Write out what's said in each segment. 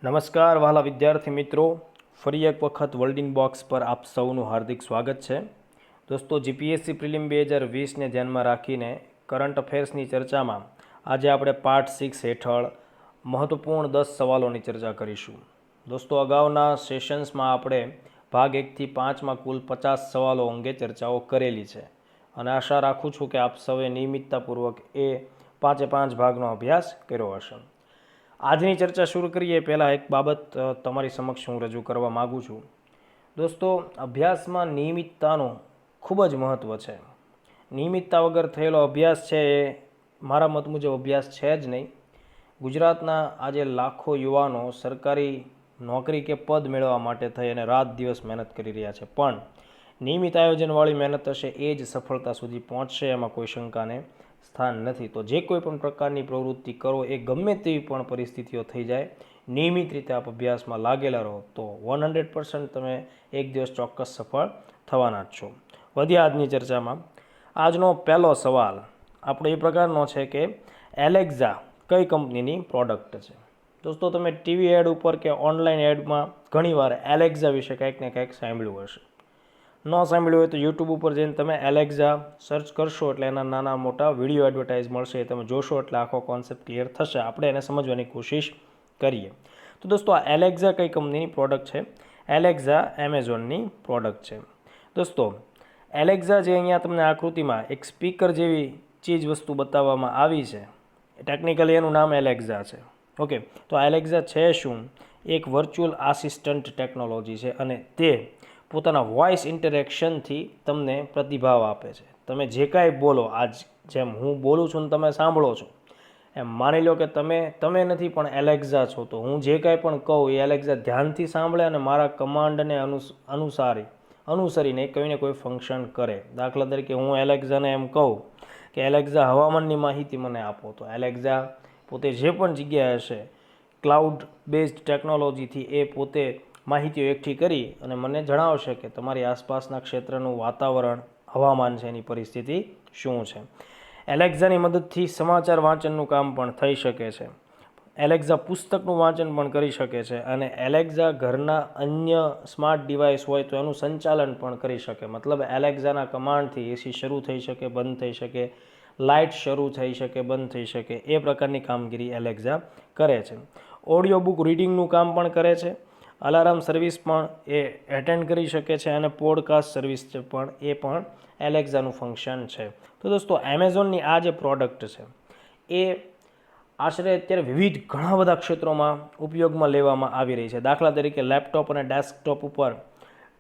નમસ્કાર વહાલા વિદ્યાર્થી મિત્રો, ફરી એક વખત વર્લ્ડિંગ બોક્સ પર આપ સૌનું હાર્દિક સ્વાગત છે. દોસ્તો, જીપીએસસી પ્રિલિમ 2020ને ધ્યાનમાં રાખીને કરંટ અફેર્સની ચર્ચામાં આજે આપણે પાર્ટ 6 હેઠળ મહત્વપૂર્ણ 10 સવાલોની ચર્ચા કરીશું. દોસ્તો, અગાઉના સેશન્સમાં આપણે ભાગ 1થી 5માં કુલ 50 સવાલો અંગે ચર્ચાઓ કરેલી છે અને આશા રાખું છું કે આપ સૌએ નિયમિતતાપૂર્વક એ 5 ભાગનો અભ્યાસ કર્યો હશે. આજની ચર્ચા શરૂ કરીએ પહેલાં એક બાબત તમારી સમક્ષ હું રજૂ કરવા માગું છું. દોસ્તો, અભ્યાસમાં નિયમિતતાનું ખૂબ જ મહત્ત્વ છે. નિયમિતતા વગર થયેલો અભ્યાસ છે એ મારા મત મુજબ અભ્યાસ છે જ નહીં. ગુજરાતના આજે લાખો યુવાનો સરકારી નોકરી કે પદ મેળવવા માટે થઈ અને રાત દિવસ મહેનત કરી રહ્યા છે, પણ નિયમિત આયોજનવાળી મહેનત હશે એ જ સફળતા સુધી પહોંચશે, એમાં કોઈ શંકાને સ્થાન નથી. તો જે કોઈ પણ પ્રકારની પ્રવૃત્તિ કરો, એ ગમે તેવી પણ પરિસ્થિતિઓ થઈ જાય, નિયમિત રીતે આપ અભ્યાસમાં લાગેલા રહો તો 100% તમે એક દિવસ ચોક્કસ સફળ થવાના જ છો. વધ્યા આજની ચર્ચામાં. આજનો પહેલો સવાલ આપણો એ પ્રકારનો છે કે એલેક્ઝા કઈ કંપનીની પ્રોડક્ટ છે? દોસ્તો, તમે ટીવી એડ ઉપર કે ઓનલાઈન એડમાં ઘણીવાર એલેક્ઝા વિશે કંઈક ને કંઈક સાંભળ્યું હશે. ન સાંભળ્યું હોય તો યુટ્યુબ ઉપર જઈને તમે એલેક્ઝા સર્ચ કરશો એટલે એના નાના મોટા વિડીયો એડવર્ટાઇઝ મળશે. તમે જોશો એટલે આખો કોન્સેપ્ટ ક્લિયર થશે. આપણે એને સમજવાની કોશિશ કરીએ. તો દોસ્તો, આ એલેક્ઝા કઈ કંપનીની પ્રોડક્ટ છે? એલેક્ઝા એમેઝોનની પ્રોડક્ટ છે. દોસ્તો, એલેક્ઝા જે અહીંયા તમને આકૃતિમાં એક સ્પીકર જેવી ચીજ વસ્તુ બતાવવામાં આવી છે, ટેકનિકલી એનું નામ એલેક્ઝા છે. ઓકે, તો આ એલેક્ઝા છે શું? એક વર્ચ્યુઅલ આસિસ્ટન્ટ ટેકનોલોજી છે અને તે પોતાના વોઇસ ઇન્ટરેક્શનથી તમને પ્રતિભાવ આપે છે. તમે જે કાંઈ બોલો, આજ જેમ હું બોલું છું ને તમે સાંભળો છો, એમ માની લો કે તમે નથી પણ એલેક્ઝા છો, તો હું જે કાંઈ પણ કહું એ એલેક્ઝા ધ્યાનથી સાંભળે અને મારા કમાન્ડને અનુસરીને કોઈને કોઈ ફંક્શન કરે. દાખલા તરીકે હું એલેક્ઝાને એમ કહું કે એલેક્ઝા હવામાનની માહિતી મને આપો, તો એલેક્ઝા પોતે જે પણ જગ્યાએ હશે ક્લાઉડ બેઝડ ટેકનોલોજીથી એ પોતે માહિતીઓ એકઠી કરી અને મને જણાવશે કે તમારી આસપાસના ક્ષેત્રનું વાતાવરણ, હવામાન છે, એની પરિસ્થિતિ શું છે. એલેક્ઝાની મદદથી સમાચાર વાંચનનું કામ પણ થઈ શકે છે. એલેક્ઝા પુસ્તકનું વાંચન પણ કરી શકે છે અને એલેક્ઝા ઘરના અન્ય સ્માર્ટ ડિવાઇસ હોય તો એનું સંચાલન પણ કરી શકે. મતલબ એલેક્ઝાના કમાન્ડથી એસી શરૂ થઈ શકે, બંધ થઈ શકે, લાઇટ શરૂ થઈ શકે, બંધ થઈ શકે, એ પ્રકારની કામગીરી એલેક્ઝા કરે છે. ઓડિયો બુક રીડિંગનું કામ પણ કરે છે. અલાર્મ સર્વિસ પણ એ એટેન્ડ કરી શકે છે અને પોડકાસ્ટ સર્વિસ પણ એલેક્ઝાનું ફંક્શન છે. તો દોસ્તો, એમેઝોનની આ જે પ્રોડક્ટ છે એ આશરે અત્યારે વિવિધ ઘણા બધા ક્ષેત્રોમાં ઉપયોગમાં લેવામાં આવી રહી છે. દાખલા તરીકે લેપટોપ અને ડેસ્કટોપ ઉપર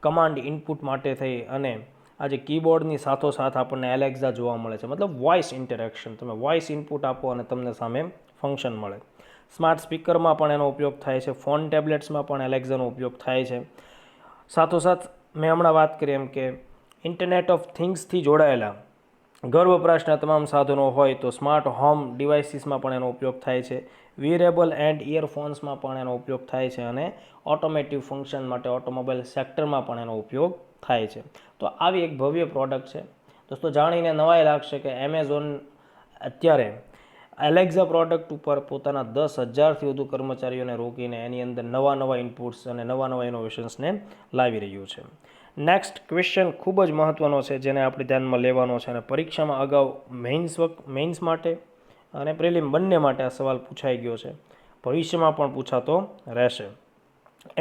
કમાન્ડ ઇનપુટ માટે થઈ અને આજે કીબોર્ડની સાથોસાથ આપણને એલેક્ઝા જોવા મળે છે. મતલબ વોઇસ ઇન્ટરેક્શન, તમે વોઇસ ઇનપુટ આપો અને તમને સામે ફંક્શન મળે. સ્માર્ટ સ્પીકરમાં પણ એનો ઉપયોગ થાય છે. ફોન ટેબ્લેટ્સમાં પણ એલેક્ઝાનો ઉપયોગ થાય છે. સાથોસાથ મેં હમણાં વાત કરી એમ કે ઇન્ટરનેટ ઓફ થિંગ્સથી જોડાયેલા ઘર વપરાશના તમામ સાધનો હોય તો સ્માર્ટ હોમ ડિવાઇસીસમાં પણ એનો ઉપયોગ થાય છે. વિયરેબલ એન્ડ ઇયરફોન્સમાં પણ એનો ઉપયોગ થાય છે અને ઓટોમેટિવ ફંક્શન માટે ઓટોમોબાઈલ સેક્ટરમાં પણ એનો ઉપયોગ થાય છે. તો આવી એક ભવ્ય પ્રોડક્ટ છે. દોસ્તો, જાણીને નવાઈ લાગશે કે એમેઝોન અત્યારે એલેક્ઝા પ્રોડક્ટ ઉપર પોતાના 10,000થી વધુ કર્મચારીઓને રોકીને એની અંદર નવા ઇનપુટ્સ અને નવા ઇનોવેશન્સને લાવી રહ્યું છે. નેક્સ્ટ ક્વેશ્ચન ખૂબ જ મહત્ત્વનો છે, જેને આપણે ધ્યાનમાં લેવાનો છે અને પરીક્ષામાં અગાઉ મેઇન્સ માટે અને પ્રિલિમ બંને માટે આ સવાલ પૂછાઈ ગયો છે. ભવિષ્યમાં પણ પૂછાતો રહેશે.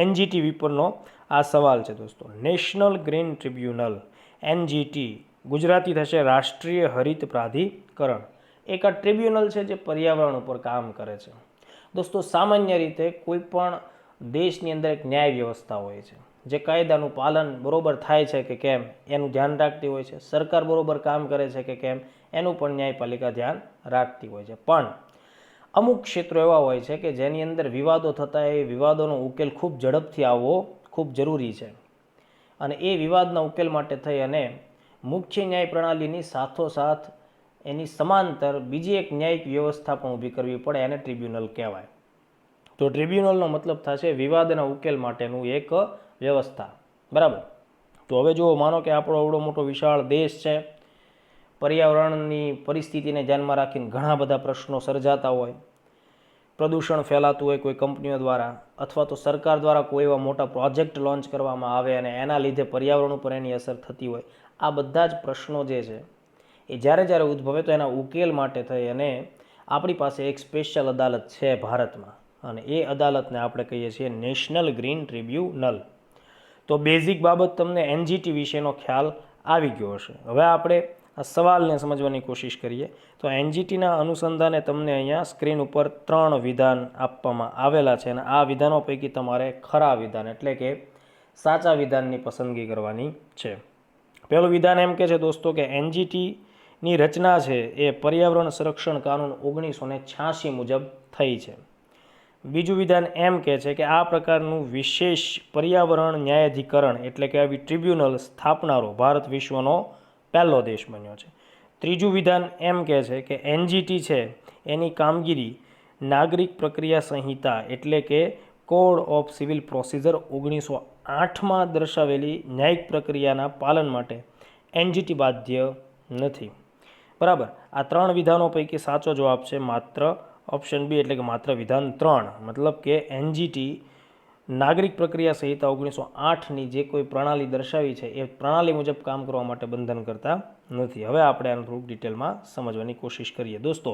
એનજીટી પરનો આ સવાલ છે દોસ્તો. National green tribunal, NGT Gujarati થશે રાષ્ટ્રીય હરિત પ્રાધિકરણ. એક આ ટ્રિબ્યુનલ છે જે પર્યાવરણ ઉપર કામ કરે છે. દોસ્તો, સામાન્ય રીતે કોઈ પણ દેશની અંદર એક ન્યાય વ્યવસ્થા હોય છે જે કાયદાનું પાલન બરોબર થાય છે કે કેમ એનું ધ્યાન રાખતી હોય છે. સરકાર બરોબર કામ કરે છે કે કેમ એનું પણ ન્યાયપાલિકા ધ્યાન રાખતી હોય છે. પણ અમુક ક્ષેત્રો એવા હોય છે કે જેની અંદર વિવાદો થતા એ વિવાદોનો ઉકેલ ખૂબ ઝડપથી આવવો ખૂબ જરૂરી છે અને એ વિવાદના ઉકેલ માટે થઈ અને મુખ્ય ન્યાય પ્રણાલીની સાથોસાથ એની સમાંતર બીજી એક ન્યાયિક વ્યવસ્થા પણ ઊભી કરવી પડે, એને ટ્રિબ્યુનલ કહેવાય. તો ટ્રિબ્યુનલનો મતલબ થશે વિવાદના ઉકેલ માટેનું એક વ્યવસ્થા. બરાબર. તો હવે જુઓ, માનો કે આપણો એવડો મોટો વિશાળ દેશ છે, પર્યાવરણની પરિસ્થિતિને ધ્યાનમાં રાખીને ઘણા બધા પ્રશ્નો સર્જાતા હોય, પ્રદૂષણ ફેલાતું હોય કોઈ કંપનીઓ દ્વારા અથવા તો સરકાર દ્વારા કોઈ એવા મોટા પ્રોજેક્ટ લોન્ચ કરવામાં આવે અને એના લીધે પર્યાવરણ ઉપર એની અસર થતી હોય, આ બધા જ પ્રશ્નો જે છે એ જ્યારે ઉદ્ભવે તો એના ઉકેલ માટે થઈ અને આપણી પાસે એક સ્પેશિયલ અદાલત છે ભારતમાં, અને એ અદાલતને આપણે કહીએ છીએ નેશનલ ગ્રીન ટ્રિબ્યુનલ. તો બેઝિક બાબત તમને એનજીટી વિશેનો ખ્યાલ આવી ગયો હશે. હવે આપણે આ સવાલને સમજવાની કોશિશ કરીએ. તો એનજીટીના અનુસંધાને તમને અહીંયા સ્ક્રીન ઉપર 3 વિધાન આપવામાં આવેલા છે અને આ વિધાનો પૈકી તમારે ખરા વિધાન એટલે કે સાચા વિધાનની પસંદગી કરવાની છે. પહેલું વિધાન એમ કે છે દોસ્તો કે એનજીટીની રચના છે એ પર્યાવરણ સંરક્ષણ કાનૂન 1986 મુજબ થઈ છે. બીજું વિધાન એમ કહે છે કે આ પ્રકારનું વિશેષ પર્યાવરણ ન્યાયાધિકરણ એટલે કે આવી ટ્રિબ્યુનલ સ્થાપનારો ભારત વિશ્વનો પહેલો દેશ બન્યો છે. ત્રીજું વિધાન એમ કહે છે કે એનજીટી છે એની કામગીરી નાગરિક પ્રક્રિયા સંહિતા એટલે કે કોડ ઓફ સિવિલ પ્રોસિજર 1908માં દર્શાવેલી ન્યાયિક પ્રક્રિયાના પાલન માટે એનજીટી બાધ્ય નથી. બરાબર, આ 3 વિધાનો પૈકી સાચો જવાબ છે માત્ર ઓપ્શન બી એટલે કે માત્ર વિધાન 3. મતલબ કે એનજીટી નાગરિક પ્રક્રિયા સંહિતા 1908ની જે કોઈ પ્રણાલી દર્શાવી છે એ પ્રણાલી મુજબ કામ કરવા માટે બંધન કરતા નથી. હવે આપણે આને થોડુંક ડિટેલમાં સમજવાની કોશિશ કરીએ. દોસ્તો,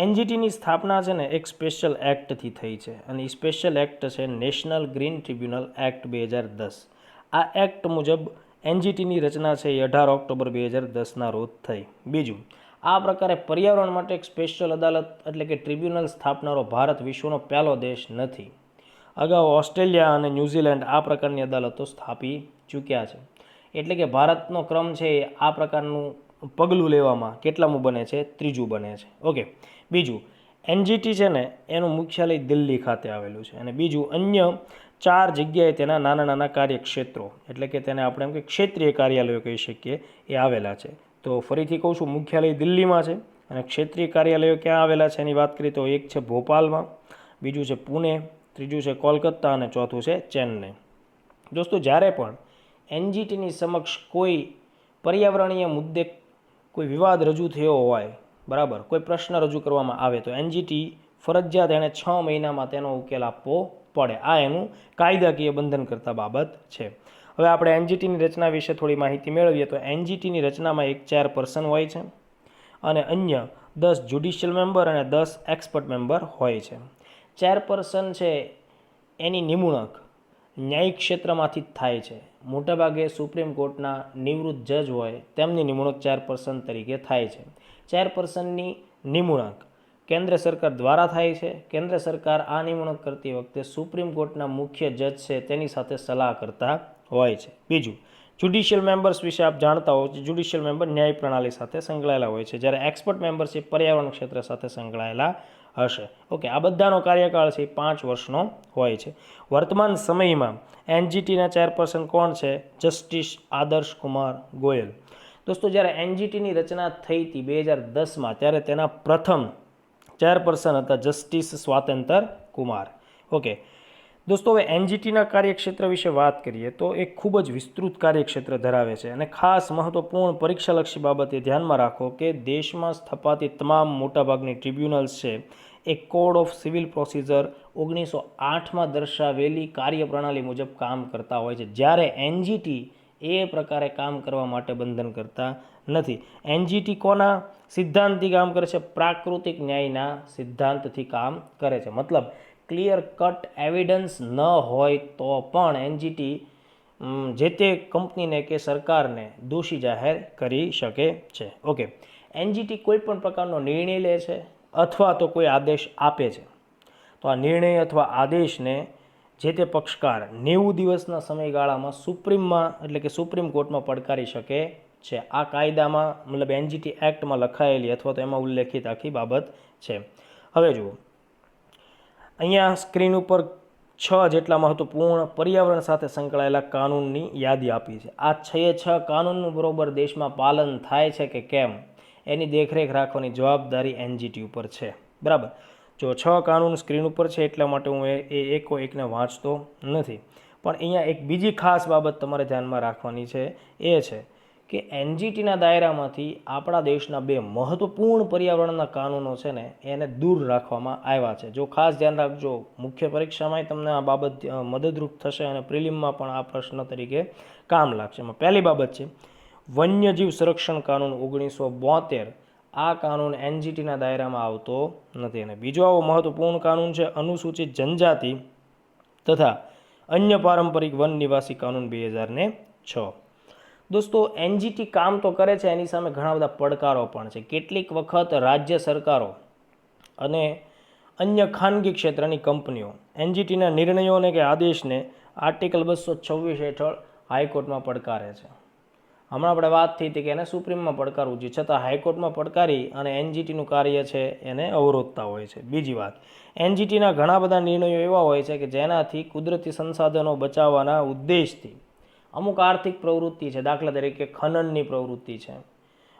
એનજીટીની સ્થાપના છે ને એક સ્પેશિયલ એક્ટથી થઈ છે અને એ સ્પેશિયલ એક્ટ છે નેશનલ ગ્રીન ટ્રિબ્યુનલ એક્ટ 2010. આ એક્ટ મુજબ એનજીટીની રચના છે એ 18 ઓક્ટોબર 2010ના રોજ થઈ. બીજું, આ પ્રકારે પર્યાવરણ માટે એક સ્પેશિયલ અદાલત એટલે કે ટ્રિબ્યુનલ સ્થાપનારો ભારત વિશ્વનો પહેલો દેશ નથી. અગાઉ ઓસ્ટ્રેલિયા અને ન્યૂઝીલેન્ડ આ પ્રકારની અદાલતો સ્થાપી ચૂક્યા છે. એટલે કે ભારતનો ક્રમ છે એ આ પ્રકારનું પગલું લેવામાં કેટલામું બને છે? 3જું બને છે. ઓકે. બીજું, એનજીટી છે ને એનું મુખ્યાલય દિલ્હી ખાતે આવેલું છે અને બીજું અન્ય 4 જગ્યાએ તેના નાના નાના કાર્યક્ષેત્રો એટલે કે તેને આપણે એમ કે ક્ષેત્રીય કાર્યાલયો કહી શકીએ એ આવેલા છે. તો ફરીથી કહું છું, મુખ્યાલય દિલ્હીમાં છે અને ક્ષેત્રીય કાર્યાલયો ક્યાં આવેલા છે એની વાત કરીએ તો એક છે ભોપાલમાં, બીજું છે પુણે, ત્રીજું છે કોલકાતા અને ચોથું છે ચેન્નઈ. દોસ્તો, જ્યારે પણ એનજીટીની સમક્ષ કોઈ પર્યાવરણીય મુદ્દે કોઈ વિવાદ રજૂ થયો હોય, બરાબર, કોઈ પ્રશ્ન રજૂ કરવામાં આવે તો એનજીટી ફરજિયાત એણે 6 મહિનામાં તેનો ઉકેલ આપવો પડે. આ એનું કાયદાકીય બંધન કરતા બાબત છે. હવે આપણે એનજીટીની રચના વિશે થોડી માહિતી મેળવીએ તો એનજીટીની રચનામાં એક ચેરપર્સન હોય છે અને અન્ય 10 જ્યુડિશિયલ મેમ્બર અને 10 એક્સપર્ટ મેમ્બર હોય છે. ચેરપર્સન છે એની નિમણૂક ન્યાયિક ક્ષેત્રમાંથી જ થાય છે. મોટાભાગે સુપ્રીમ કોર્ટના નિવૃત્ત જજ હોય તેમની નિમણૂક ચેરપર્સન તરીકે થાય છે. ચેરપર્સનની નિમણૂક કેન્દ્ર સરકાર દ્વારા થાય છે. કેન્દ્ર સરકાર આ નિમણૂક કરતી વખતે સુપ્રીમ કોર્ટના મુખ્ય જજ છે તેની સાથે સલાહ કરતા હોય છે. બીજું, જ્યુડિશિયલ મેમ્બર્સ વિશે આપ જાણતા હો, જ્યુડિશિયલ મેમ્બર ન્યાય પ્રણાલી સાથે સંકળાયેલા હોય છે, જ્યારે એક્સપર્ટ મેમ્બરશીપ પર્યાવરણ ક્ષેત્ર સાથે સંકળાયેલા હશે. ઓકે, આ બધાનો કાર્યકાળ છે 5 વર્ષનો હોય છે. વર્તમાન સમયમાં એનજીટીના ચેરપર્સન કોણ છે? જસ્ટિસ આદર્શ કુમાર ગોયલ. દોસ્તો, જ્યારે એનજીટીની રચના થઈ હતી 2010માં ત્યારે તેના પ્રથમ ચેરપર્સન હતા જસ્ટિસ સ્વાતંત્ર કુમાર. ઓકે દોસ્તો, હવે એનજીટીના કાર્યક્ષેત્ર વિશે વાત કરીએ તો એ ખૂબ જ વિસ્તૃત કાર્યક્ષેત્ર ધરાવે છે અને ખાસ મહત્વપૂર્ણ પરીક્ષાલક્ષી બાબતે ધ્યાનમાં રાખો કે દેશમાં સ્થપાતી તમામ મોટાભાગની ટ્રિબ્યુનલ્સ છે એ કોડ ઓફ સિવિલ પ્રોસિજર 1908માં દર્શાવેલી કાર્યપ્રણાલી મુજબ કામ કરતા હોય છે, જ્યારે એનજીટી એ પ્રકારે કામ કરવા માટે બંધન કરતા નથી. એનજીટી કોના સિદ્ધાંતથી કામ કરે છે? પ્રાકૃતિક ન્યાયના સિદ્ધાંતથી કામ કરે છે. મતલબ ક્લિયર કટ એવિડન્સ ન હોય તો પણ એનજીટી જે તે કંપનીને કે સરકારને દોષી જાહેર કરી શકે છે. ઓકે, એનજીટી કોઈ પણ પ્રકારનો નિર્ણય લે છે અથવા તો કોઈ આદેશ આપે છે તો આ નિર્ણય અથવા આદેશને જે તે પક્ષકાર 90 દિવસના સમયગાળામાં સુપ્રીમમાં એટલે કે સુપ્રીમ કોર્ટમાં પડકારી શકે છે. આ કાયદામાં મતલબ એનજીટી એક્ટમાં લખાયેલી અથવા તો એમાં ઉલ્લેખિત આખી બાબત છે. હવે જુઓ, અહીંયા સ્ક્રીન ઉપર 6 જેટલા મહત્વપૂર્ણ પર્યાવરણ સાથે સંકળાયેલા કાનૂનની યાદી આપી છે. આ 6 કાનૂનનું બરોબર દેશમાં પાલન થાય છે કે કેમ એની દેખરેખ રાખવાની જવાબદારી એનજીટી ઉપર છે. બરાબર, જો 6 કાનૂન સ્ક્રીન ઉપર છે એટલા માટે હું એ એકો એકને વાંચતો નથી, પણ અહીંયા એક બીજી ખાસ બાબત તમારે ધ્યાનમાં રાખવાની છે એ છે કે એનજીટીના દાયરામાંથી આપણા દેશના બે મહત્વપૂર્ણ પર્યાવરણના કાનૂનો છે ને એને દૂર રાખવામાં આવ્યા છે. જો ખાસ ધ્યાન રાખજો, મુખ્ય પરીક્ષામાંય તમને આ બાબત મદદરૂપ થશે અને પ્રિલિમમાં પણ આ પ્રશ્ન તરીકે કામ લાગશે. એમાં પહેલી બાબત છે વન્યજીવ સંરક્ષણ કાનૂન 1972. આ કાનૂન એનજીટીના દાયરામાં આવતો નથી. અને બીજો આવો મહત્વપૂર્ણ કાનૂન છે અનુસૂચિત જનજાતિ તથા અન્ય પારંપરિક વન નિવાસી કાનૂન 2006. દોસ્તો, એનજીટી કામ તો કરે છે, એની સામે ઘણા બધા પડકારો પણ છે. કેટલીક વખત રાજ્ય સરકારો અને અન્ય ખાનગી ક્ષેત્રની કંપનીઓ એનજીટીના નિર્ણયોને કે આદેશને આર્ટિકલ 226 હેઠળ હાઈકોર્ટમાં પડકારે છે. હમણાં આપણે વાત થઈ હતી કે એને સુપ્રીમમાં પડકારવું જોઈએ, છતાં હાઈકોર્ટમાં પડકારી અને એનજીટીનું કાર્ય છે એને અવરોધતા હોય છે. બીજી વાત, એનજીટીના ઘણા બધા નિર્ણયો એવા હોય છે કે જેનાથી કુદરતી સંસાધનો બચાવવાના ઉદ્દેશથી અમુક આર્થિક પ્રવૃત્તિ છે, દાખલા તરીકે ખનનની પ્રવૃત્તિ છે,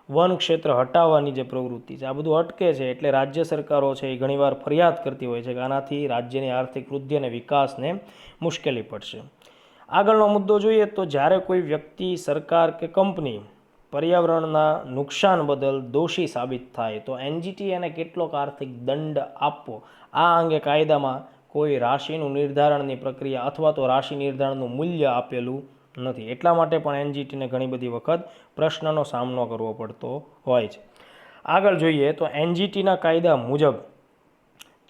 વન ક્ષેત્ર હટાવવાની જે પ્રવૃત્તિ છે, આ બધું અટકે છે. એટલે રાજ્ય સરકારો છે એ ઘણીવાર ફરિયાદ કરતી હોય છે કે આનાથી રાજ્યની આર્થિક વૃદ્ધિ અને વિકાસને મુશ્કેલી પડશે. આગળનો મુદ્દો જોઈએ તો જ્યારે કોઈ વ્યક્તિ, સરકાર કે કંપની પર્યાવરણના નુકસાન બદલ દોષી સાબિત થાય તો એનજીટી એને કેટલોક આર્થિક દંડ આપવો, આ અંગે કાયદામાં કોઈ રાશિનું નિર્ધારણની પ્રક્રિયા અથવા તો રાશિ નિર્ધારણનું મૂલ્ય આપેલું નથી. એટલા માટે પણ એનજીટીને ઘણી બધી વખત પ્રશ્નનો સામનો કરવો પડતો હોય છે. આગળ જોઈએ તો એનજીટીના કાયદા મુજબ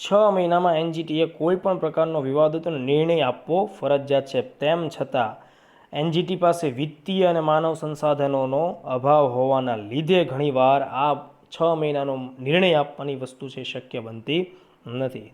6 મહિનામાં એનજીટીએ કોઈ પણ પ્રકારનો વિવાદિત નિર્ણય આપવો ફરજિયાત છે. તેમ છતાં એનજીટી પાસે વિત્તીય અને માનવ સંસાધનોનો અભાવ હોવાના લીધે ઘણીવાર આ 6 મહિનાનો નિર્ણય આપવાની વસ્તુ છે શક્ય બનતી નથી.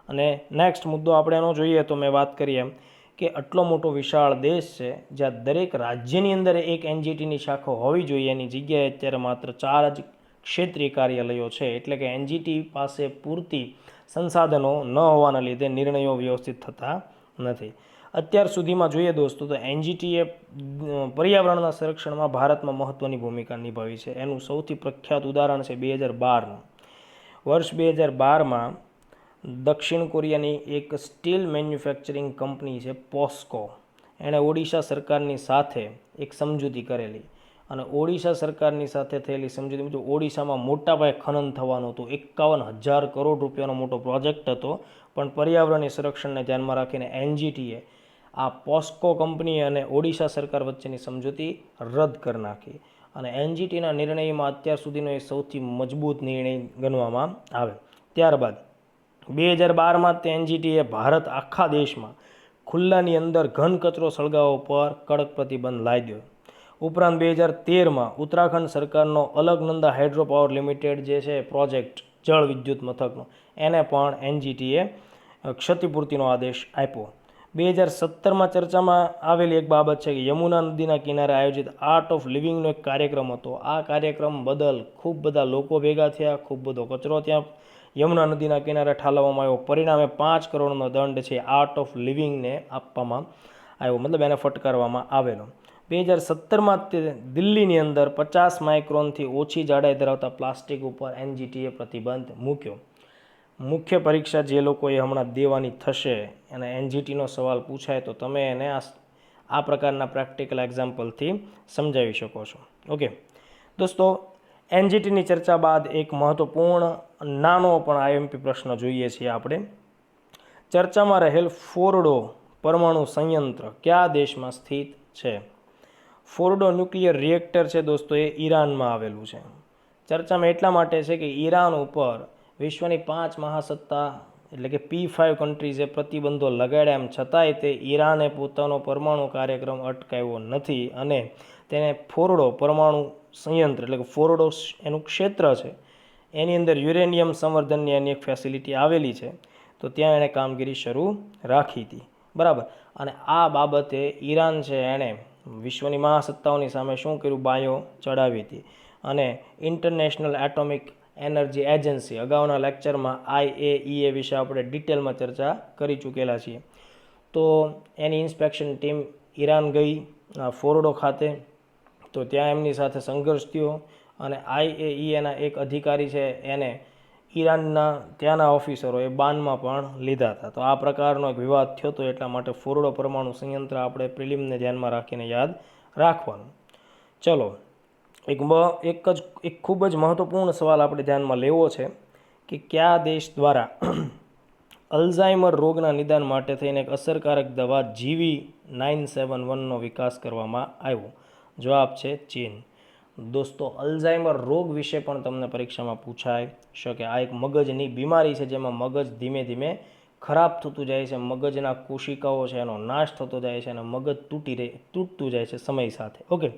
અને નેક્સ્ટ મુદ્દો આપણે એનો જોઈએ તો મેં વાત કરી એમ કે આટલો મોટો વિશાળ દેશ છે જ્યાં દરેક રાજ્યની અંદર એક એનજીટીની શાખા હોવી જોઈએ, એની જગ્યાએ અત્યારે માત્ર 4 જ ક્ષેત્રીય કાર્યાલયો છે. એટલે કે એનજીટી પાસે પૂરતી સંસાધનો ન હોવાના લીધે નિર્ણયો વ્યવસ્થિત થતા નથી. અત્યાર સુધીમાં જોઈએ દોસ્તો તો એનજીટીએ પર્યાવરણના સંરક્ષણમાં ભારતમાં મહત્ત્વની ભૂમિકા નિભાવી છે. એનું સૌથી પ્રખ્યાત ઉદાહરણ છે 2012નું. વર્ષ 2012માં દક્ષિણ કોરિયાની એક સ્ટીલ મેન્યુફેક્ચરિંગ કંપની છે પોસ્કો, એણે ઓડિશા સરકારની સાથે એક સમજૂતી કરેલી અને ઓડિશા સરકારની સાથે થયેલી સમજૂતી મુજબ ઓડિશામાં મોટા પાયે ખનન થવાનું હતું. 51,000 કરોડ રૂપિયાનો મોટો પ્રોજેક્ટ હતો, પણ પર્યાવરણીય સંરક્ષણને ધ્યાનમાં રાખીને એનજીટીએ આ પોસ્કો કંપની અને ઓડિશા સરકાર વચ્ચેની સમજૂતી રદ કરી નાખી અને એનજીટીના નિર્ણયમાં અત્યાર સુધીનો એ સૌથી મજબૂત નિર્ણય ગણવામાં આવે. ત્યારબાદ 2012માં તે એનજીટીએ ભારત આખા દેશમાં ખુલ્લાની અંદર ઘન કચરો સળગાવવા પર કડક પ્રતિબંધ લાદ્યો. ઉપરાંત 2013માં ઉત્તરાખંડ સરકારનો અલકનંદા હાઇડ્રો પાવર લિમિટેડ જે છે પ્રોજેક્ટ જળ વિદ્યુત મથકનો, એને પણ એનજીટીએ ક્ષતિપૂર્તિનો આદેશ આપ્યો. 2017માં ચર્ચામાં આવેલી એક બાબત છે કે યમુના નદીના કિનારે આયોજિત આર્ટ ઓફ લિવિંગનો એક કાર્યક્રમ હતો. આ કાર્યક્રમ બદલ ખૂબ બધા લોકો ભેગા થયા, ખૂબ બધો કચરો ત્યાં યમુના નદીના કિનારે ઠાલવવામાં આવ્યો. પરિણામે 5 કરોડનો દંડ છે આર્ટ ઓફ લિવિંગને આપવામાં આવ્યો, મતલબ એને ફટકારવામાં આવેલો. 2017માં તે દિલ્હીની અંદર 50 માઇક્રોનથી ઓછી જાડાઈ ધરાવતા પ્લાસ્ટિક ઉપર એનજીટીએ પ્રતિબંધ મૂક્યો. મુખ્ય પરીક્ષા જે લોકોએ હમણાં દેવાની થશે અને એનજીટીનો સવાલ પૂછાય તો તમે એને આ પ્રકારના પ્રેક્ટિકલ એક્ઝામ્પલથી સમજાવી શકો છો. ઓકે દોસ્તો, એનજીટીની ચર્ચા બાદ એક મહત્વપૂર્ણ નાનો પણ આઈએમપી પ્રશ્ન જોઈએ છીએ આપણે. ચર્ચામાં રહેલ ફોર્ડો પરમાણુ સંયંત્ર કયા દેશમાં સ્થિત છે? ફોર્ડો ન્યુક્લિયર રિએક્ટર છે દોસ્તો, એ ઈરાનમાં આવેલું છે. ચર્ચામાં એટલા માટે છે કે ઈરાન ઉપર વિશ્વની 5 મહાસત્તા એટલે કે P5 કન્ટ્રીઝે પ્રતિબંધો લગાડ્યા, એમ છતાંય તે ઈરાને પોતાનો પરમાણુ કાર્યક્રમ અટકાવ્યો નથી અને તેને ફોર્ડો પરમાણુ સંયંત્ર એટલે કે ફોર્ડો એનું ક્ષેત્ર છે, એની અંદર યુરેનિયમ સંવર્ધનની એની એક ફેસિલિટી આવેલી છે, તો ત્યાં એણે કામગીરી શરૂ રાખી હતી. બરાબર. અને આ બાબતે ઈરાન છે એણે વિશ્વની મહાસત્તાઓની સામે શું કર્યું? બાયો ચડાવી હતી. અને ઇન્ટરનેશનલ એટોમિક એનર્જી એજન્સી, અગાઉના લેક્ચરમાં IAEA વિશે આપણે ડિટેલમાં ચર્ચા કરી ચૂકેલા છીએ. તો એની ઇન્સ્પેક્શન ટીમ ઈરાન ગઈ ફોર્ડો ખાતે, તો ત્યાં એમની સાથે સંઘર્ષ થયો અને IAEAના એક અધિકારી છે એને ઈરાનના ત્યાંના ઓફિસરોએ બાનમાં પણ લીધા હતા. તો આ પ્રકારનો એક વિવાદ થયો હતો, એટલા માટે ફોર્ડો પરમાણુ સંયંત્ર આપણે પ્રિલિમને ધ્યાનમાં રાખીને યાદ રાખવાનું. ચલો એક ખૂબ જ મહત્વપૂર્ણ સવાલ આપણે ધ્યાનમાં લેવો છે કે કયા દેશ દ્વારા અલ્ઝાઇમર રોગના નિદાન માટે થઈને એક અસરકારક દવા GV971નો વિકાસ કરવામાં આવ્યો? જવાબ છે ચીન. દોસ્તો, અલ્ઝાઇમર રોગ વિશે પણ તમને પરીક્ષામાં પૂછાય શકે. આ એક મગજની બીમારી છે જેમાં મગજ ધીમે ધીમે ખરાબ થતું જાય છે, મગજના કોશિકાઓ છે એનો નાશ થતો જાય છે અને મગજ તૂટતું જાય છે સમય સાથે. ઓકે,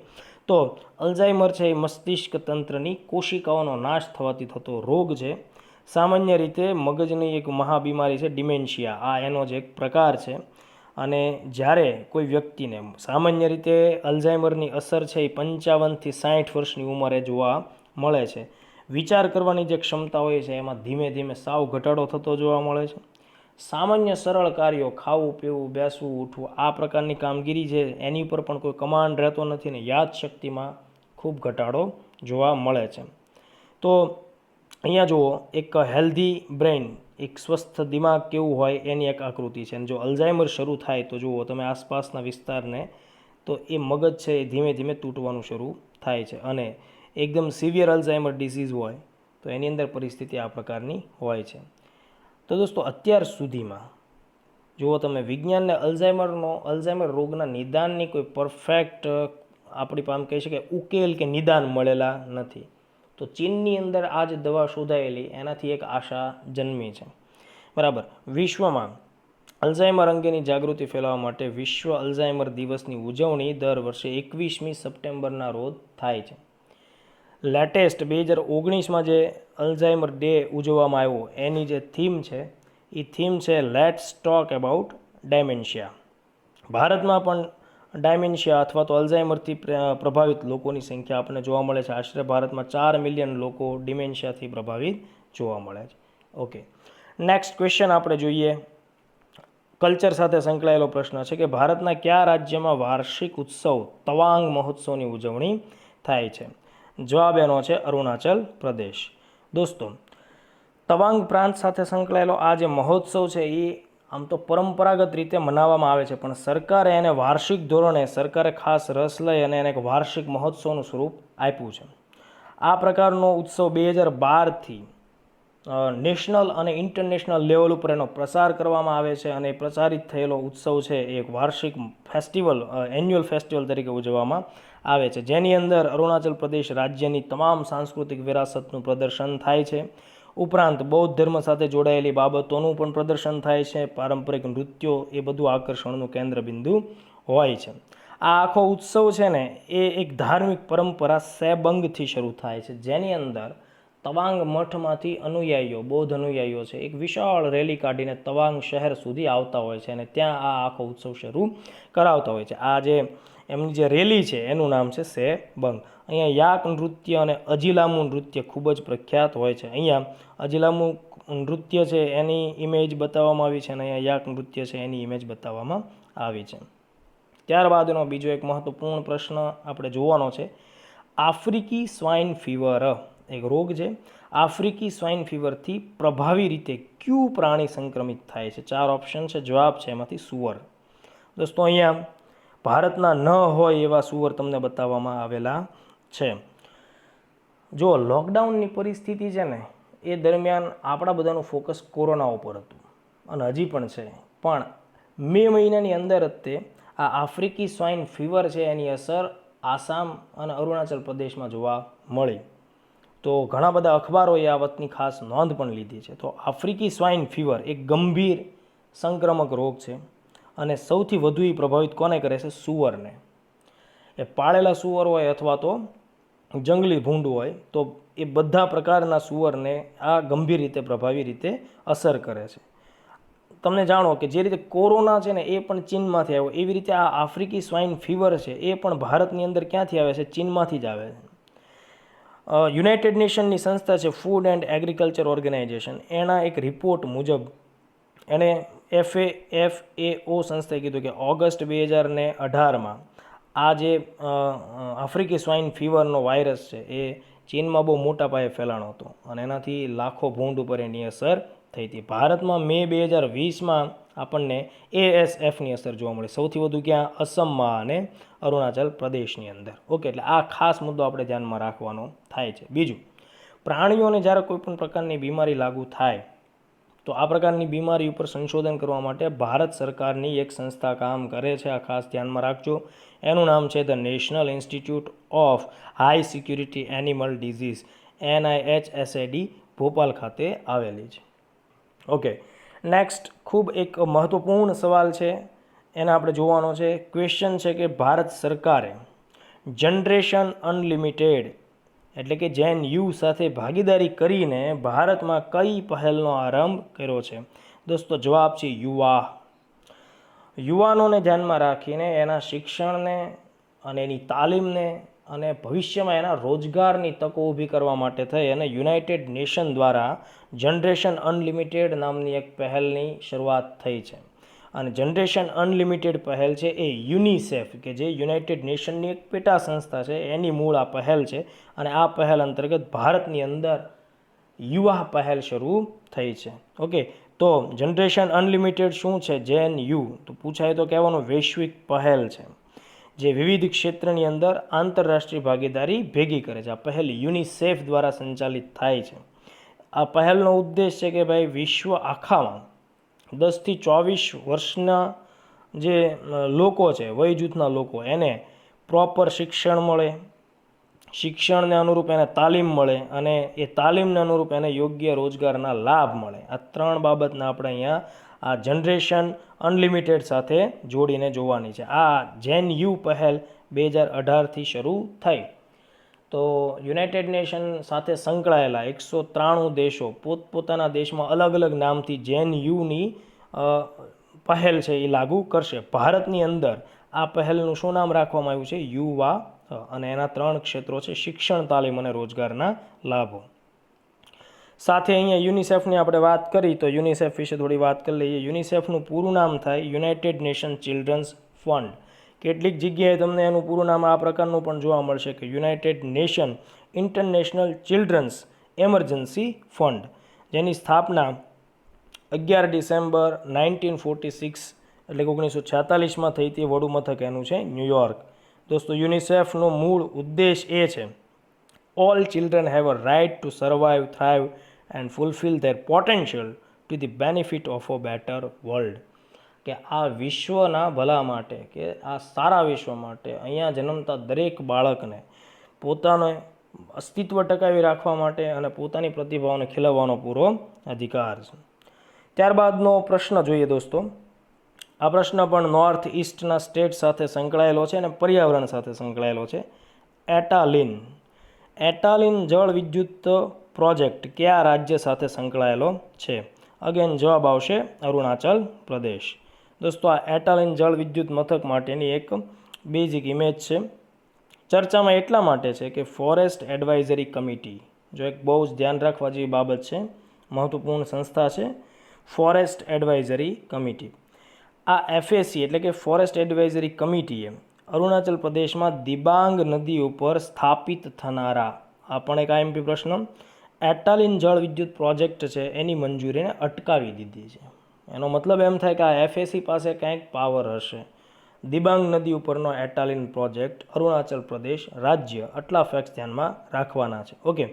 તો અલ્ઝાઇમર છે એ મસ્તિષ્ક તંત્રની કોશિકાઓનો નાશ થવાથી થતો રોગ છે. સામાન્ય રીતે મગજની એક મહાબીમારી છે ડિમેન્શિયા, આ એનો જ એક પ્રકાર છે. અને જ્યારે કોઈ વ્યક્તિને સામાન્ય રીતે અલ્ઝાઇમરની અસર છે એ 55થી 60 વર્ષની ઉંમરે જોવા મળે છે. વિચાર કરવાની જે ક્ષમતા હોય છે એમાં ધીમે ધીમે સાવ ઘટાડો થતો જોવા મળે છે. સામાન્ય સરળ કાર્યો, ખાવું પીવું, બેસવું ઉઠવું, આ પ્રકારની કામગીરી છે એની ઉપર પણ કોઈ કમાન્ડ રહેતો નથી ને યાદશક્તિમાં ખૂબ ઘટાડો જોવા મળે છે. તો અહીંયા જુઓ, એક હેલ્ધી બ્રેઇન, એક સ્વસ્થ દિમાગ કેવું હોય એની એક આકૃતિ છે. અને જો અલ્ઝાઇમર શરૂ થાય તો જુઓ તમે આસપાસના વિસ્તારને, તો એ મગજ છે એ ધીમે ધીમે તૂટવાનું શરૂ થાય છે. અને એકદમ સિવિયર અલ્ઝાઇમર ડિસીઝ હોય તો એની અંદર પરિસ્થિતિ આ પ્રકારની હોય છે. તો દોસ્તો, અત્યાર સુધીમાં જુઓ તમે, વિજ્ઞાનને અલ્ઝાઇમર રોગના નિદાનની કોઈ પરફેક્ટ આપણી પાસે કહી શકાય ઉકેલ કે નિદાન મળેલા નથી. તો ચીનની અંદર આ જ દવા શોધાયેલી એનાથી એક આશા જન્મી છે. બરાબર. વિશ્વમાં અલ્ઝાઇમર અંગેની જાગૃતિ ફેલાવવા માટે વિશ્વ અલ્ઝાઇમર દિવસની ઉજવણી દર વર્ષે 21મી સપ્ટેમ્બરના રોજ થાય છે. લેટેસ્ટ 2019માં જે અલ્ઝાઇમર ડે ઉજવવામાં આવ્યો એની જે થીમ છે એ થીમ છે લેટ્સ ટોક અબાઉટ ડાયમેન્શિયા. ભારતમાં પણ ડાયમેન્શિયા અથવા તો અલ્ઝાઇમરથી પ્રભાવિત લોકોની સંખ્યા આપણને જોવા મળે છે. આશરે ભારતમાં 4 મિલિયન લોકો ડિમેન્શિયાથી પ્રભાવિત જોવા મળે છે. ઓકે, નેક્સ્ટ ક્વેશ્ચન આપણે જોઈએ. કલ્ચર સાથે સંકળાયેલો પ્રશ્ન છે કે ભારતના કયા રાજ્યમાં વાર્ષિક ઉત્સવ તવાંગ મહોત્સવની ઉજવણી થાય છે? જવાબ એનો છે અરુણાચલ પ્રદેશ. દોસ્તો, તવાંગ પ્રાંત સાથે સંકળાયેલો આ જે મહોત્સવ છે એ આમ તો પરંપરાગત રીતે મનાવવામાં આવે છે, પણ સરકારે એને વાર્ષિક ધોરણે સરકારે ખાસ રસ લઈ અને એને એક વાર્ષિક મહોત્સવનું સ્વરૂપ આપ્યું છે. આ પ્રકારનો ઉત્સવ 2012થી નેશનલ અને ઇન્ટરનેશનલ લેવલ ઉપર એનો પ્રસાર કરવામાં આવે છે. અને પ્રસારિત થયેલો ઉત્સવ છે એ એક વાર્ષિક ફેસ્ટિવલ, એન્યુઅલ ફેસ્ટિવલ તરીકે ઉજવવામાં આવે છે, જેની અંદર અરુણાચલ પ્રદેશ રાજ્યની તમામ સાંસ્કૃતિક વિરાસતનું પ્રદર્શન થાય છે. ઉપરાંત બૌદ્ધ ધર્મ સાથે જોડાયેલી બાબતોનું પણ પ્રદર્શન થાય છે. પારંપરિક નૃત્યો, એ બધું આકર્ષણનું કેન્દ્રબિંદુ હોય છે. આ આખો ઉત્સવ છે ને એ એક ધાર્મિક પરંપરા સેબંગથી શરૂ થાય છે, જેની અંદર તવાંગ મઠમાંથી અનુયાયીઓ, બૌદ્ધ અનુયાયીઓ છે, એક વિશાળ રેલી કાઢીને તવાંગ શહેર સુધી આવતા હોય છે અને ત્યાં આ આખો ઉત્સવ શરૂ કરાવતા હોય છે. આ જે એમની જે રેલી છે એનું નામ છે સેબંગ. અહીંયા યાક નૃત્ય અને અજીલામુ નૃત્ય ખૂબ જ પ્રખ્યાત હોય છે. અહીંયા અજીલામુ નૃત્ય છે એની ઇમેજ બતાવવામાં આવી છે અને અહીંયા યાક નૃત્ય છે એની ઇમેજ બતાવવામાં આવી છે. ત્યારબાદનો બીજો એક મહત્વપૂર્ણ પ્રશ્ન આપણે જોવાનો છે. આફ્રિકી સ્વાઇન ફીવર એક રોગ છે. આફ્રિકી સ્વાઇન ફીવરથી પ્રભાવી રીતે કયું પ્રાણી સંક્રમિત થાય છે? 4 ઓપ્શન છે. જવાબ છે એમાંથી સુવર. દોસ્તો, અહીંયા ભારતના ન હોય એવા સુવર તમને બતાવવામાં આવેલા છે. જો લોકડાઉનની પરિસ્થિતિ છે ને એ દરમિયાન આપણા બધાનું ફોકસ કોરોના ઉપર હતું અને હજી પણ છે, પણ મે મહિનાની અંદર જ તે આ આફ્રિકી સ્વાઇન ફીવર છે એની અસર આસામ અને અરુણાચલ પ્રદેશમાં જોવા મળી. તો ઘણા બધા અખબારોએ આ વાતની ખાસ નોંધ પણ લીધી છે. તો આફ્રિકી સ્વાઇન ફીવર એક ગંભીર સંક્રમક રોગ છે અને સૌથી વધુ એ પ્રભાવિત કોને કરે છે? સુવરને. એ પાળેલા સુવર હોય અથવા તો જંગલી ભૂંડ હોય, તો એ બધા પ્રકારના સુવરને આ ગંભીર રીતે પ્રભાવી રીતે અસર કરે છે. તમને જાણો કે જે રીતે કોરોના છે ને એ પણ ચીનમાંથી આવ્યો, એવી રીતે આ આફ્રિકી સ્વાઇન ફીવર છે એ પણ ભારતની અંદર ક્યાંથી આવે છે? ચીનમાંથી જ આવે છે. યુનાઇટેડ નેશનની સંસ્થા છે ફૂડ એન્ડ એગ્રીકલ્ચર ઓર્ગેનાઇઝેશન, એના એક રિપોર્ટ મુજબ એણે FAO સંસ્થાએ કીધું કે ઓગસ્ટ 2018માં આ જે આફ્રિકી સ્વાઇન ફીવરનો વાયરસ છે એ ચીનમાં બહુ મોટા પાયે ફેલાણો હતો અને એનાથી લાખો ભૂંડ ઉપર એની અસર થઈ હતી. ભારતમાં મે 2020માં આપણને ASFની અસર જોવા મળે. સૌથી વધુ ક્યાં? અસમમાં અને અરુણાચલ પ્રદેશની અંદર. ઓકે, એટલે આ ખાસ મુદ્દો આપણે ધ્યાનમાં રાખવાનો થાય છે. બીજું, પ્રાણીઓને જ્યારે કોઈ પણ પ્રકારની બીમારી લાગુ થાય તો આ પ્રકારની બીમારી ઉપર સંશોધન કરવા માટે ભારત સરકારની એક સંસ્થા કામ કરે છે. આ ખાસ ધ્યાનમાં રાખજો. એનું નામ છે the national institute of high security animal disease, NIHSAD, Bhopal ખાતે આવેલી છે. ઓકે, નેક્સ્ટ ખૂબ એક મહત્વપૂર્ણ સવાલ છે, એને આપણે જોવાનો છે. ક્વેશ્ચન છે કે ભારત સરકારે જનરેશન અનલિમિટેડ એટલે કે JNU સાથે ભાગીદારી કરીને ભારતમાં કઈ પહેલનો આરંભ કર્યો છે? દોસ્તો, જવાબ છે યુવાનોને ધ્યાનમાં રાખીને એના શિક્ષણને અને એની તાલીમને અને ભવિષ્યમાં એના રોજગારની તકો ઊભી કરવા માટે થઈ અને યુનાઇટેડ નેશન દ્વારા જનરેશન અનલિમિટેડ નામની એક પહેલની શરૂઆત થઈ છે. અને જનરેશન અનલિમિટેડ પહેલ છે એ યુનિસેફ કે જે યુનાઇટેડ નેશનની એક પેટા સંસ્થા છે એની મૂળ આ પહેલ છે. અને આ પહેલ અંતર્ગત ભારતની અંદર યુવા પહેલ શરૂ થઈ છે. ઓકે, તો જનરેશન અનલિમિટેડ શું છે? JNU તો પૂછાય તો કહેવાનું વૈશ્વિક પહેલ છે જે વિવિધ ક્ષેત્રની અંદર આંતરરાષ્ટ્રીય ભાગીદારી ભેગી કરે છે. આ પહેલ યુનિસેફ દ્વારા સંચાલિત થાય છે. આ પહેલનો ઉદ્દેશ છે કે ભાઈ વિશ્વ આખામાં 10 થી 24 વર્ષના જે લોકો છે, વય જૂથના લોકો, એને પ્રોપર શિક્ષણ મળે, શિક્ષણને અનુરૂપ એને તાલીમ મળે અને એ તાલીમને અનુરૂપ એને યોગ્ય રોજગારના લાભ મળે. આ 3 બાબતને આપણે અહીંયા આ જનરેશન અનલિમિટેડ સાથે જોડીને જોવાની છે. આ JNU પહેલ 2018થી શરૂ થઈ. તો યુનાઇટેડ નેશન સાથે સંકળાયેલા 193 દેશો પોતપોતાના દેશમાં અલગ અલગ નામથી JNUની પહેલ છે એ લાગુ કરશે. ભારતની અંદર આ પહેલનું શું નામ રાખવામાં આવ્યું છે? યુવા. અને એના 3 ક્ષેત્રો છે: શિક્ષણ, તાલીમ અને રોજગારના લાભો. સાથે અહીંયા યુનિસેફની આપણે વાત કરી તો યુનિસેફ વિશે થોડી વાત કરી લઈએ. યુનિસેફનું પૂરું નામ થાય યુનાઇટેડ નેશન ચિલ્ડ્રન્સ ફંડ. કેટલીક જગ્યાએ તમને એનું પૂરું નામ આ પ્રકારનું પણ જોવા મળશે કે United Nation International Children's Emergency Fund, જેની સ્થાપના 11 ડિસેમ્બર 1946 એટલે કે 1946માં થઈ હતી. વડું મથક એનું છે ન્યૂયોર્ક. દોસ્તો, યુનિસેફનો મૂળ ઉદ્દેશ એ છે all children have a right to survive, thrive and fulfil their potential to the benefit of a better world. કે આ વિશ્વના ભલા માટે, કે આ સારા વિશ્વ માટે અહીંયા જન્મતા દરેક બાળકને પોતાનો અસ્તિત્વ ટકાવી રાખવા માટે અને પોતાની પ્રતિભાઓને ખીલવવાનો પૂરો અધિકાર છે. ત્યારબાદનો પ્રશ્ન જોઈએ દોસ્તો. આ પ્રશ્ન પણ નોર્થ ઇસ્ટના સ્ટેટ સાથે સંકળાયેલો છે અને પર્યાવરણ સાથે સંકળાયેલો છે. એટાલિન જળ વિદ્યુત પ્રોજેક્ટ કયા રાજ્ય સાથે સંકળાયેલો છે? અગેન જવાબ આવશે અરુણાચલ પ્રદેશ. દોસ્તો, આ એટાલિન જળ વિદ્યુત મથક માટેની એક બેઝિક ઇમેજ છે. ચર્ચામાં એટલા માટે છે કે ફોરેસ્ટ એડવાઇઝરી કમિટી, જો એક બહુ જ ધ્યાન રાખવા જેવી બાબત છે, મહત્વપૂર્ણ સંસ્થા છે ફોરેસ્ટ એડવાઇઝરી કમિટી. આ FAC એટલે કે ફોરેસ્ટ એડવાઇઝરી કમિટીએ અરુણાચલ પ્રદેશમાં દિબાંગ નદી ઉપર સ્થાપિત થનારા, આ પણ એક IMP પ્રશ્ન, એટાલિન જળ વિદ્યુત પ્રોજેક્ટ છે એની મંજૂરીને અટકાવી દીધી છે. એનો મતલબ એમ થાય કે આ FAC પાસે કંઈક પાવર હશે. દિબાંગ નદી ઉપરનો એટાલિન પ્રોજેક્ટ અરુણાચલ પ્રદેશ રાજ્ય, આટલા ફેક્ટ્સ ધ્યાનમાં રાખવાના છે. ઓકે,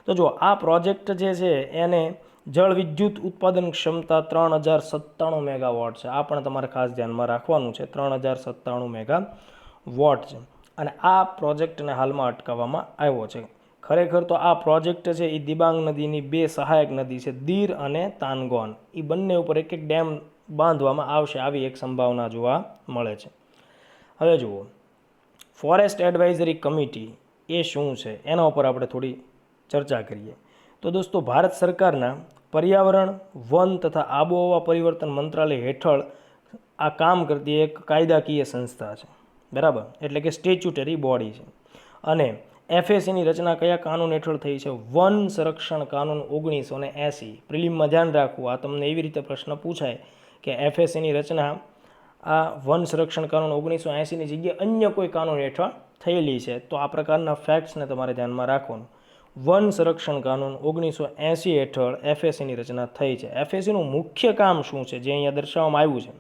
તો જો આ પ્રોજેક્ટ જે છે એને જળ વિદ્યુત ઉત્પાદન ક્ષમતા 3097 મેગાવોટ છે. આ પણ તમારે ખાસ ધ્યાનમાં રાખવાનું છે. 3097 મેગાવોટ છે. અને આ પ્રોજેક્ટને હાલમાં અટકાવવામાં આવ્યો છે. ખરેખર તો આ પ્રોજેક્ટ છે એ દિબાંગ નદીની 2 સહાયક નદી છે, દીર અને તાનગોન, એ બંને ઉપર એક ડેમ બાંધવામાં આવશે, આવી એક સંભાવના જોવા મળે છે. હવે જુઓ, ફોરેસ્ટ એડવાઇઝરી કમિટી એ શું છે એના ઉપર આપણે થોડી ચર્ચા કરીએ. તો દોસ્તો, ભારત સરકારના પર્યાવરણ, વન તથા આબોહવા પરિવર્તન મંત્રાલય હેઠળ આ કામ કરતી એક કાયદાકીય સંસ્થા છે, બરાબર, એટલે કે સ્ટેચ્યુટરી બોડી છે. અને FACની રચના કયા કાનૂન હેઠળ થઈ છે? વન સંરક્ષણ કાનૂન 1980. પ્રિલિમમાં ધ્યાન રાખવું, આ તમને એવી રીતે પ્રશ્ન પૂછાય કે FACની રચના આ વન સંરક્ષણ કાનૂન 1980ની જગ્યાએ અન્ય કોઈ કાનૂન હેઠળ થયેલી છે, તો આ પ્રકારના ફેક્ટ્સને તમારે ધ્યાનમાં રાખવાનું. વન સંરક્ષણ કાનૂન 1980 હેઠળ એફએસીની રચના થઈ છે. એફએસીનું મુખ્ય કામ શું છે જે અહીંયા દર્શાવવામાં આવ્યું છે?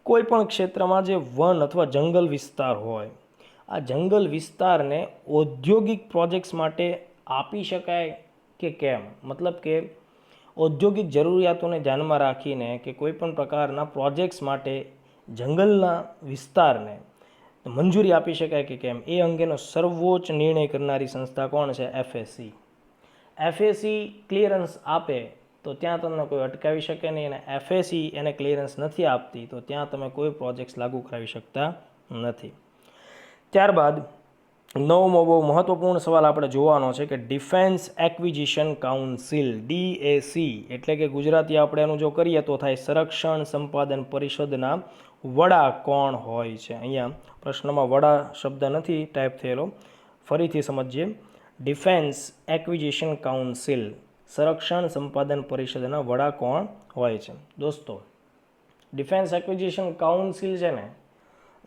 કોઈ પણ ક્ષેત્રમાં જે વન અથવા જંગલ વિસ્તાર હોય, આ જંગલ વિસ્તારને ઔદ્યોગિક પ્રોજેક્ટ્સ માટે આપી શકાય કે કેમ, મતલબ કે ઔદ્યોગિક જરૂરિયાતોને ધ્યાનમાં રાખીને કે કોઈ પણ પ્રકારના પ્રોજેક્ટ્સ માટે જંગલના વિસ્તારને મંજૂરી આપી શકાય કે કેમ, એ અંગેનો સર્વોચ્ચ નિર્ણય કરનારી સંસ્થા કોણ છે? એફએસી. એફએસી ક્લિયરન્સ આપે તો ત્યાં તમને કોઈ અટકાવી શકે નહીં, અને એફએસી એને ક્લિયરન્સ નથી આપતી તો ત્યાં તમે કોઈ પ્રોજેક્ટ્સ લાગુ કરાવી શકતા નથી. ત્યારબાદ નવમો બહુ મહત્વપૂર્ણ સવાલ આપણે જોવાનો છે કે ડિફેન્સ એક્વિઝિશન કાઉન્સિલ, DAC, એટલે કે ગુજરાતી આપણે એનું જો કરીએ તો થાય સંરક્ષણ સંપાદન પરિષદના વડા કોણ હોય છે? અહીંયા પ્રશ્નમાં વડા શબ્દ નથી ટાઈપ થયેલો, ફરીથી સમજીએ. ડિફેન્સ એક્વિઝિશન કાઉન્સિલ, સંરક્ષણ સંપાદન પરિષદના વડા કોણ હોય છે? દોસ્તો, ડિફેન્સ એક્વિઝિશન કાઉન્સિલ છે ને,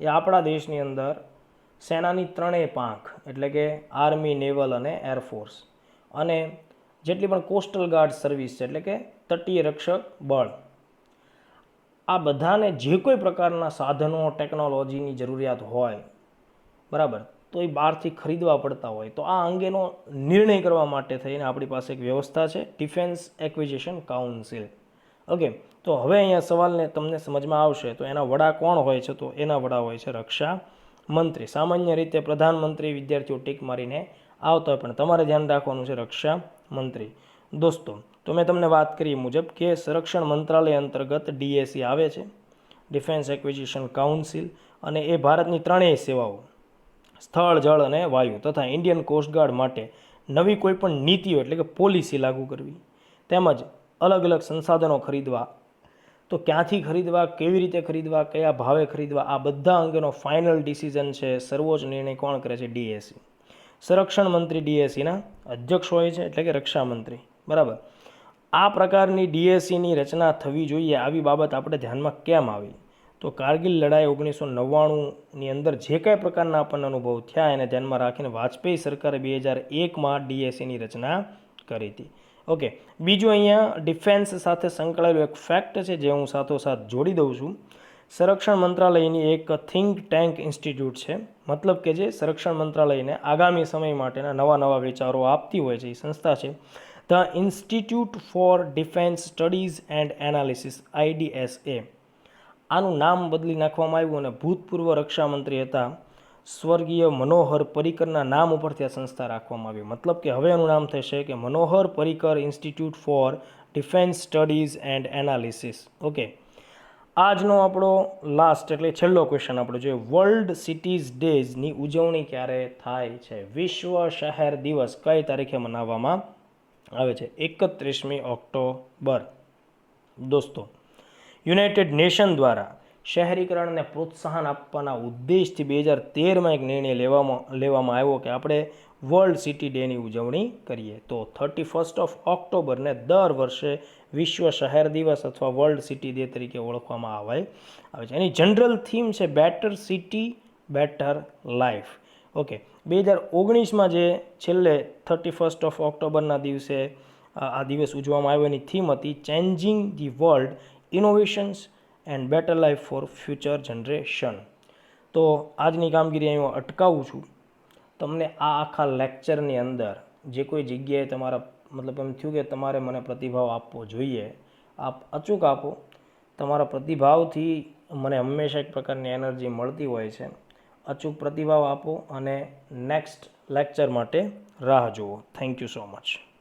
એ આપણા દેશની અંદર સેનાની ત્રણેય પાંખ એટલે કે આર્મી, નેવલ અને એરફોર્સ, અને જેટલી પણ કોસ્ટલ ગાર્ડ સર્વિસ છે એટલે કે તટીય રક્ષક બળ, આ બધાને જે કોઈ પ્રકારના સાધનો ટેકનોલોજીની જરૂરિયાત હોય, બરાબર, તો એ બહારથી ખરીદવા પડતા હોય, તો આ અંગેનો નિર્ણય કરવા માટે થઈને આપણી પાસે એક વ્યવસ્થા છે, ડિફેન્સ એક્વિઝિશન કાઉન્સિલ. ઓકે, તો હવે અહીંયા સવાલને તમને સમજમાં આવશે. તો એના વડા કોણ હોય છે? તો એના વડા હોય છે રક્ષા મંત્રી. સામાન્ય રીતે પ્રધાનમંત્રી વિદ્યાર્થીઓ ટીક મારીને આવતા હોય, પણ તમારે ધ્યાન રાખવાનું છે રક્ષા મંત્રી. દોસ્તો, તો મેં તમને વાત કરી મુજબ કે સંરક્ષણ મંત્રાલય અંતર્ગત DAC આવે છે, ડિફેન્સ એક્વિઝિશન કાઉન્સિલ, અને એ ભારતની ત્રણેય સેવાઓ સ્થળ, જળ અને વાયુ તથા ઇન્ડિયન કોસ્ટગાર્ડ માટે નવી કોઈ પણ નીતિઓ એટલે કે પોલિસી લાગુ કરવી, તેમજ અલગ અલગ સંસાધનો ખરીદવા, તો ક્યાંથી ખરીદવા, કેવી રીતે ખરીદવા, કયા ભાવે ખરીદવા, આ બધા અંગેનો ફાઇનલ ડિસિઝન છે, સર્વોચ્ચ નિર્ણય કોણ કરે છે? DAC. સંરક્ષણ મંત્રી DACના અધ્યક્ષ હોય છે એટલે કે રક્ષા મંત્રી, બરાબર. આ પ્રકારની DACની રચના થવી જોઈએ, આવી બાબત આપણે ધ્યાનમાં કેમ આવી? તો કારગિલ લડાઈ 1999ની અંદર જે કાંઈ પ્રકારના આપણને અનુભવ થયા એને ધ્યાનમાં રાખીને વાજપેયી સરકારે 2001માં DACની રચના કરી હતી. ઓકે, બીજું અહીંયા ડિફેન્સ સાથે સંકળાયેલું એક ફેક્ટ છે જે હું સાથોસાથ જોડી દઉં છું. સંરક્ષણ મંત્રાલયની એક થિંક ટેન્ક ઇન્સ્ટિટ્યૂટ છે, મતલબ કે જે સંરક્ષણ મંત્રાલયને આગામી સમય માટેના નવા વિચારો આપતી હોય છે, એ સંસ્થા છે the Institute for defence studies and Analysis, IDSA. આનું નામ બદલી નાખવામાં આવ્યું અને ભૂતપૂર્વ રક્ષામંત્રી હતા સ્વર્ગીય મનોહર પર્રિકરના નામ ઉપરથી આ સંસ્થા રાખવામાં આવી. મતલબ કે હવે એનું નામ થશે કે Manohar Parrikar institute for defence studies and analysis. Okay, આજનો આપણો લાસ્ટ એટલે છેલ્લો ક્વેશ્ચન આપણે જોઈએ. વર્લ્ડ સિટીઝ ડેઝની ઉજવણી ક્યારે થાય છે? વિશ્વ શહેર દિવસ કઈ તારીખે મનાવવામાં આવે છે? 31મી ઓક્ટોબર. દોસ્તો, યુનાઇટેડ નેશન દ્વારા શહેરીકરણને પ્રોત્સાહન આપવાના ઉદ્દેશથી 2013માં એક નિર્ણય લેવામાં આવ્યો કે આપણે વર્લ્ડ સિટી ડેની ઉજવણી કરીએ. તો 31 ઓક્ટોબરને દર વર્ષે વિશ્વ શહેર દિવસ અથવા વર્લ્ડ સિટી ડે તરીકે ઓળખવામાં આવે છે. એની જનરલ થીમ છે better city better life. Okay, 2019માં જે છેલ્લે 31 ઓક્ટોબરના દિવસે આ દિવસ ઉજવવામાં આવ્યો, એની થીમ હતી changing the world, innovations and better life for future generation. તો આજની કામગીરી અહીં હું અટકાવું છું. તમને આ આખા લેક્ચરની અંદર જે કોઈ જગ્યાએ તમારા મતલબ એમ થયું કે તમારે મને પ્રતિભાવ આપવો જોઈએ, આપ અચૂક આપો. તમારા પ્રતિભાવથી મને હંમેશા એક પ્રકારની એનર્જી મળતી હોય છે. અચૂક પ્રતિભાવ આપો અને નેક્સ્ટ લેક્ચર માટે રાહ જુઓ. Thank you so much.